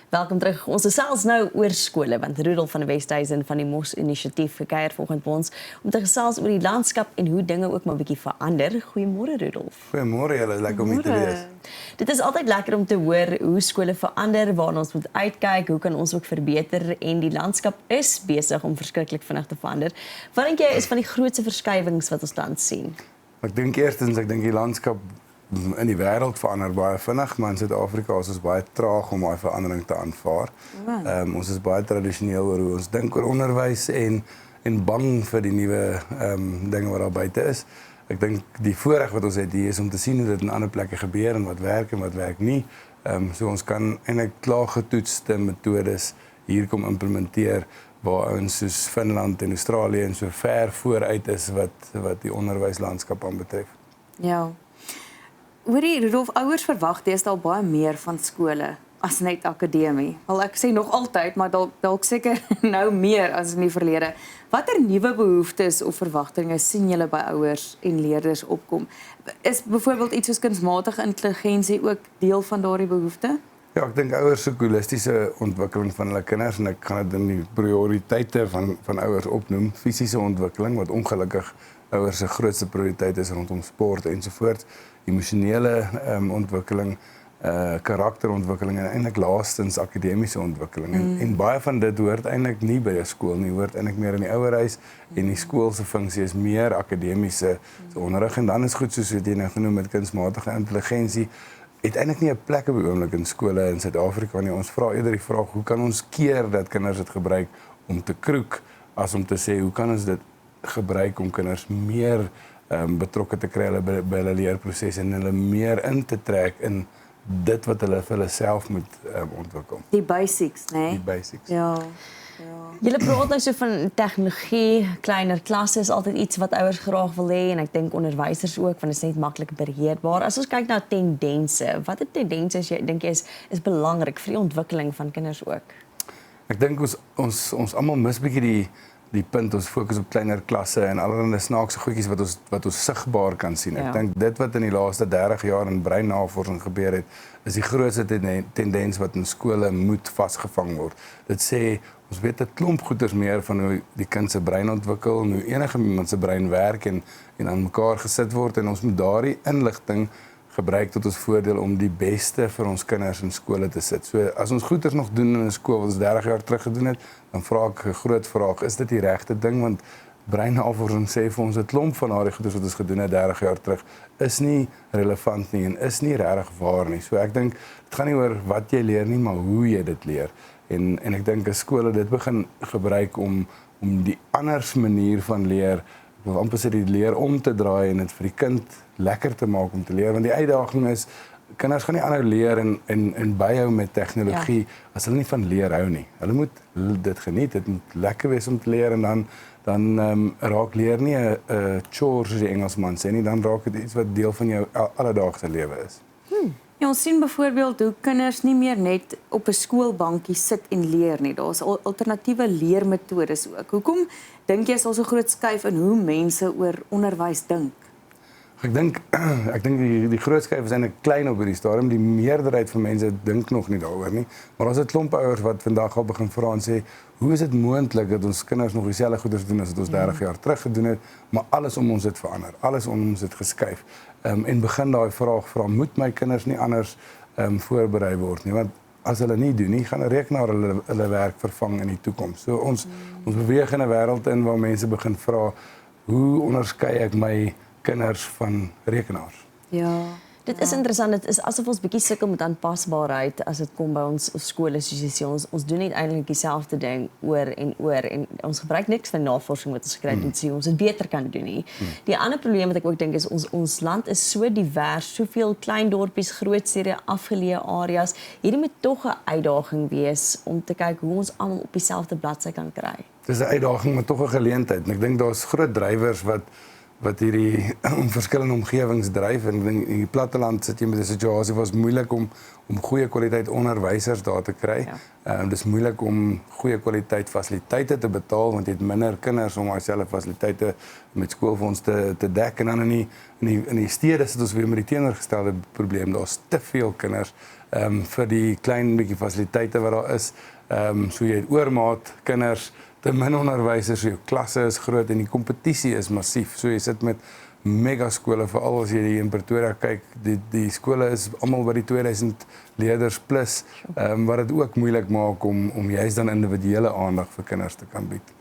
Welkom terug. Ons gesels nou oor skole, want Rudolf van die Westhuizen van die Mos Initiatief gekuier vanoggend by ons om te gesels oor die landskap en hoe dinge ook maar 'n bietjie verander. Goeiemôre Rudolf. Goeiemôre julle, lekker om hier te wees. Dit is altyd lekker om te hoor hoe skole verander, waarna ons moet uitkyk, hoe kan ons ook verbeter en die landskap is besig om verskriklik vinnig te verander. Wat dink jy is van die grootste verskywings wat ons tans sien? Ek dink die landskap in die wêreld verander baie vinnig, maar in Suid-Afrika is ons baie traag om daai verandering te aanvaar. Ons is baie tradisioneel oor hoe ons dink oor onderwys en bang vir die nuwe dinge wat daar buite is. Ek dink die voorreg wat ons het hier is om te sien hoe dit in ander plekke gebeur en wat werk nie. So ons kan eintlik klaar getoetste metodes hier kom implementeer waar ons soos Finland en Australië en so ver vooruit is wat die onderwyslandskap aanbetref. Ja. Hoorie Rudolf, ouers verwag deesdae baie meer van skole as net akademie. Wel ek sê nog altyd, maar dalk seker nou meer as in die verlede. Watter nuwe behoeftes of verwagtinge sien julle by ouers en leerders opkom? Is byvoorbeeld iets soos kunsmatige intelligensie ook deel van daardie behoefte? Ja, ek dink ouers se holistiese ontwikkeling van hulle kinders en ek gaan dit in die prioriteite van ouers opnoem, fisiese ontwikkeling wat ongelukkig ouers se grootste prioriteit is rondom sport ensovoorts, emosionele ontwikkeling, karakterontwikkeling en eintlik laastens akademiese ontwikkeling. En baie van dit hoort eintlik nie by 'n skool nie, hoort eintlik meer in die ouerhuis en die skool se funksie is meer akademiese onderrig en dan is goed soos wat jy nou genoem met kunsmatige intelligensie het eintlik nie 'n plek op die oomblik in skole in Suid-Afrika nie. Ons vra eerder die vraag, hoe kan ons keer dat kinders dit gebruik om te kroek as om te sê hoe kan ons dit gebruik om kinders meer betrokke te kry by hulle leerproses en hulle meer in te trek in dit wat hulle vir hulle self moet ontwikkel. Die basics, né? Die basics. Ja. Julle praat nou so van tegnologie, kleiner klasse is altyd iets wat ouers graag wil hê en ek dink onderwysers ook want dit is net maklik beheerbaar. As ons kyk na tendense, watter tendense dink jy is belangrik vir die ontwikkeling van kinders ook? Ek dink ons almal mis bietjie die punt, ons fokus op kleiner klasse en allerlei snaakse goedjies wat ons sigbaar kan sien. Ek dink dit wat in die laaste 30 jaar in breinnavorsing gebeur het, is die grootste tendens wat in skole moet vasgevang word. Dit sê ons weet 'n klomp goeters meer van hoe die kind se brein ontwikkel en hoe enige iemand se brein werk en aan mekaar gesit word en ons moet daardie inligting gebruik tot ons voordeel om die beste vir ons kinders in skole te sit. So as ons goeters nog doen in 'n skool wat ons 30 jaar terug gedoen het, dan vra ek 'n groot vraag, is dit die regte ding? Want breinnavorsing sê vir ons 'n klomp van daardie goeters wat ons gedoen het 30 jaar terug is nie relevant nie en is nie regtig waar nie. So ek dink dit gaan nie oor wat jy leer nie, maar hoe jy dit leer. En ek dink as skole dit begin gebruik om die anders manier van leer, ek wil amper sê die leer om te draai en dit vir die kind lekker te maak om te leer, want die uitdaging is kinders gaan nie aanhou leer en byhou met tegnologie as hulle nie van leer hou nie. Hulle moet dit geniet, dit moet lekker wees om te leer en dan raak leer nie 'n chore soos die Engelsman sê nie, dan raak dit iets wat deel van jou alledaagse lewe is. Ja, ons sien byvoorbeeld hoe kinders nie meer net op 'n skoolbankie sit en leer nie. Daar's alternatiewe leermetodes ook. Hoekom dink jy is daar so groot skuif in hoe mense oor onderwys dink? Ek dink die groot skuif is eintlik klein op hierdie stadium. Die meerderheid van mense dink nog nie daaroor nie. Maar daar's 'n klomp ouers wat vandag al begin vra en sê, hoe is dit moontlik dat ons kinders nog dieselfde goeders doen as wat ons 30 jaar terug gedoen het, maar alles om ons het verander, alles om ons het geskuif. En begin daai vraag vra, moet my kinders nie anders voorberei word nie? Want as hulle nie doen nie, gaan 'n rekenaar hulle werk vervang in die toekoms. So ons beweeg in 'n wêreld in waar mense begin vra, hoe onderskei ek my kinders van rekenaars? Ja. Dit is interessant, dit is asof ons bietjie sukkel met aanpasbaarheid as dit kom by ons skole, soos jy sê, ons doen nie eintlik dieselfde ding oor en ons gebruik niks van navorsing wat ons gekry het om te sê ons dit beter kan doen nie. Die ander probleem wat ek ook dink is ons land is so divers, soveel klein dorpies, groot stede, afgeleë areas. Hierdie moet tog 'n uitdaging wees om te kyk hoe ons almal op dieselfde bladsy kan kry. Dis 'n uitdaging, maar tog 'n geleentheid. En ek dink daar's groot drywers wat wat hierdie verskillende omgewings dryf en in die platteland sit jy met 'n situasie waar dit moeilik om goeie kwaliteit onderwysers daar te kry. Dis moeilik om goeie kwaliteit fasiliteite te betaal want jy het minder kinders om dieselfde fasiliteite met skoolfonds te dek en dan in die stede sit ons weer met die teenoorgestelde probleem. Daar's te veel kinders vir die klein bietjie fasiliteite wat daar is. So jy het oormaat kinders, te min onderwysers, jou klasse is groot en die kompetisie is massief. So jy sit met megaskole, veral as jy hier in Pretoria kyk, die skole is almal by die 2000 leerders plus, wat dit ook moeilik maak om juist dan individuele aandag vir kinders te kan bied.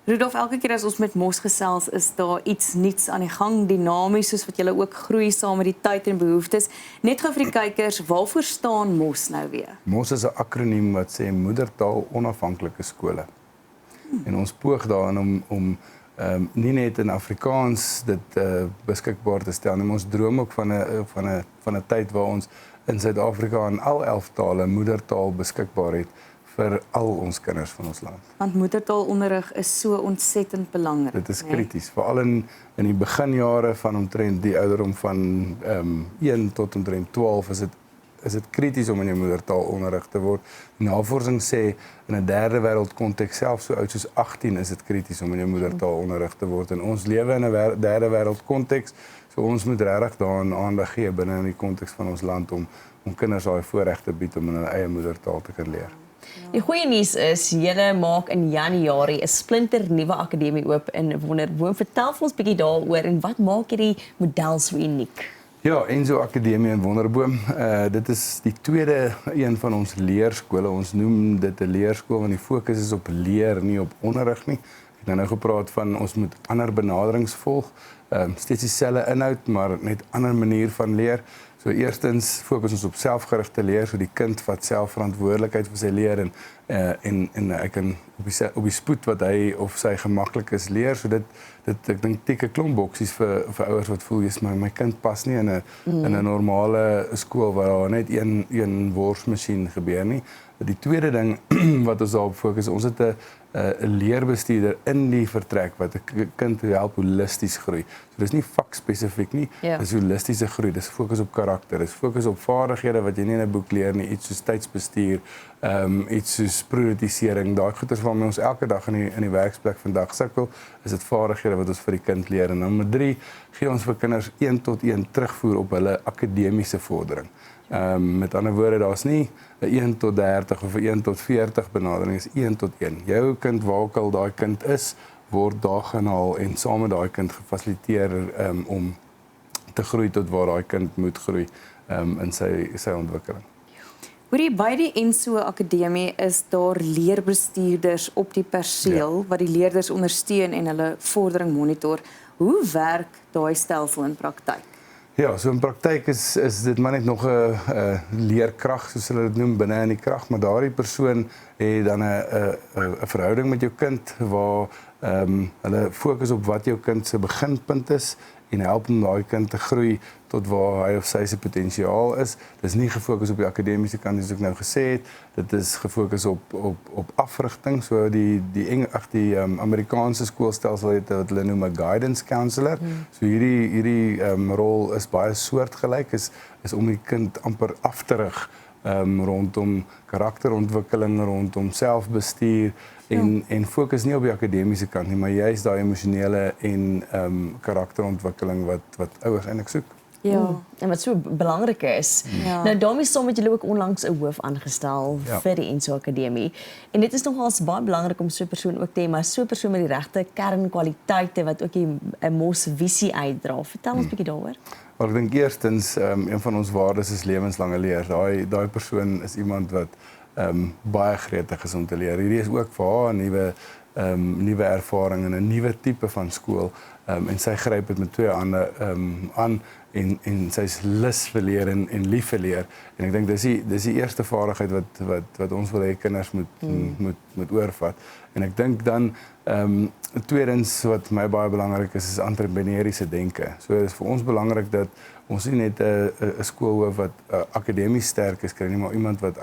Rudolf, elke keer as ons met Mos gesels, is daar iets nuuts aan die gang, dinamies, soos wat julle ook groei saam met die tyd en behoeftes. Net gou vir die kykers, waarvoor staan Mos nou weer? Mos is 'n akroniem wat sê Moedertaal Onafhanklike Skole. En ons poog daarin om nie net in Afrikaans dit beskikbaar te stel nie, maar ons droom ook van 'n tyd waar ons in Suid-Afrika in al 11 tale moedertaal beskikbaar het vir al ons kinders van ons land. Want moedertaalonderrig is so ontsettend belangrik. Dit is krities, veral in die beginjare van omtrent die ouderdom van 1 tot omtrent 12 is dit krities om in jou moedertaal onderrig te word. Die navorsing sê in 'n derde wêreld konteks, selfs so oud soos 18 is dit krities om in jou moedertaal onderrig te word. En ons lewe in 'n derde wêreld konteks, so ons moet regtig daaraan aandag gee binne in die konteks van ons land om kinders daai voorreg te bied om in hulle eie moedertaal te kan leer. Die goeie nuus is, julle maak in Januarie 'n splinter nuwe akademie oop in Wonderboom. Vertel vir ons 'n bietjie daaroor en wat maak hierdie model so uniek? Ja, Enzo Akademie in Wonderboom. Dit is die tweede een van ons leerskole. Ons noem dit 'n leerskool want die fokus is op leer, nie op onderrig nie. Ek het nou gepraat van ons moet ander benaderings volg. Steeds dieselfde inhoud, maar net ander manier van leer. So eerstens fokus ons op selfgerigte leer, so die kind vat self verantwoordelikheid vir sy leer en hy kan op die spoed wat hy of sy gemaklik is leer. So dit ek dink tik 'n klomp boksies vir ouers wat voel jy's my kind pas nie in 'n normale skool waar daar net een worsmasjien gebeur nie. Die tweede ding wat ons daarop fokus, ons het 'n leerbestuurder in die vertrek wat 'n kind help holisties groei. So dis nie vakspesifiek nie, dis holistiese groei. Dis fokus op karakter, dis fokus op vaardighede wat jy nie in 'n boek leer nie, iets soos tydsbestuur, iets soos prioritisering, daai goeters waarmee ons elke dag in die werksplek vandag sukkel, is dit vaardighede wat ons vir die kind leer. En nommer 3, gee ons vir kinders 1-tot-1 terugvoer op hulle akademiese vordering. Met ander woorde, daar's nie 'n 1-tot-30 of 'n 1-tot-40 benadering, is 1-tot-1. Jou kind, waar ook al daai kind is, word daar gehaal en saam met daai kind gefasiliteer om te groei tot waar daai kind moet groei in sy ontwikkeling. Hoorie, by die Enzo Akademie is daar leerbestuurders op die perseel wat die leerders ondersteun en hulle vordering monitor. Hoe werk daai stelsel in praktyk? Ja, so in praktyk is dit maar net nog 'n leerkrag, soos hulle dit noem, binne in die krag, maar daardie persoon het dan 'n verhouding met jou kind waar hulle fokus op wat jou kind se beginpunt is en help om daai kind te groei tot waar hy of sy se potensiaal is. Dis nie gefokus op die akademiese kant soos ek nou gesê het. Dit is gefokus op afrigting. So die Amerikaanse skoolstelsel het wat hulle noem 'n guidance counselor. So hierdie rol is baie soortgelyk, is om die kind amper af te rig rondom karakterontwikkeling, rondom selfbestuur en fokus nie op die akademiese kant nie, maar juist daai emosionele en karakterontwikkeling wat ouers eintlik soek. Ja. En wat so belangrik is. Ja. Nou daarmee saam het julle ook onlangs 'n hoof aangestel vir die Enzo Akademie. En dit is nogals baie belangrik om so 'n persoon ook te hê, maar so 'n persoon met die regte kernkwaliteite wat ook 'n Mos visie uitdra. Vertel ons 'n bietjie daaroor. Maar ek dink eerstens een van ons waardes is lewenslange leer. Daai persoon is iemand wat baie gretig is om te leer. Hierdie is ook vir haar 'n nuwe ervaring en 'n nuwe tipe van skool en sy gryp dit met twee hande aan en sy's lus vir leer en lief vir leer. En ek dink dis die eerste vaardigheid wat ons wil hê kinders moet oorvat. En ek dink dan tweedens wat vir my baie belangrik is entrepreneuriese denke. So dit is vir ons belangrik dat ons nie net 'n skoolhoof wat akademies sterk is kry nie, maar iemand wat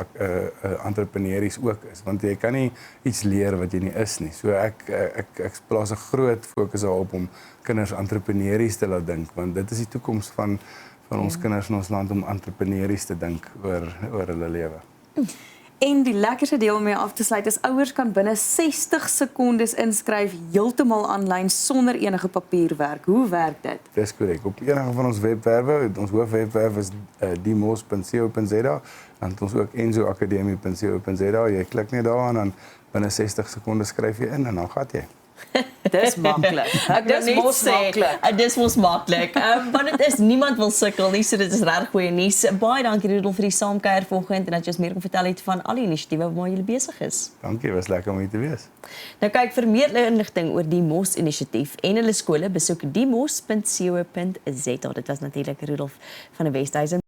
entrepreneuries ook is, want jy kan nie iets leer wat jy nie is nie. So ek plaas 'n groot fokus daarop om kinders entrepreneuries te laat dink, want dit is die toekoms van ons kinders in ons land om entrepreneuries te dink oor hulle lewe. En die lekkerste deel om mee af te sluit is ouers kan binne 60 sekondes inskryf heeltemal aanlyn sonder enige papierwerk. Hoe werk dit? Dis korrek. Op enige van ons webwerwe, ons hoofwebwerf is dimos.co.za, dan het ons ook enzoacademie.co.za. Jy klik net daaraan en binne 60 sekondes skryf jy in en dan gaan jy. Dis maklik. Dis mos maklik. Want dit is niemand wil sukkel nie, so dit is reg goeie nuus. Baie dankie Rudolf vir die saamkuier vanoggend en dat jy ons meer kon vertel het van al die inisiatiewe waarmee jy besig is. Dankie, was lekker om hier te wees. Nou kyk vir meer inligting oor die MOS inisiatief en hulle skole besoek dimos.co.za. Dit was natuurlik Rudolf van die Westhuizen.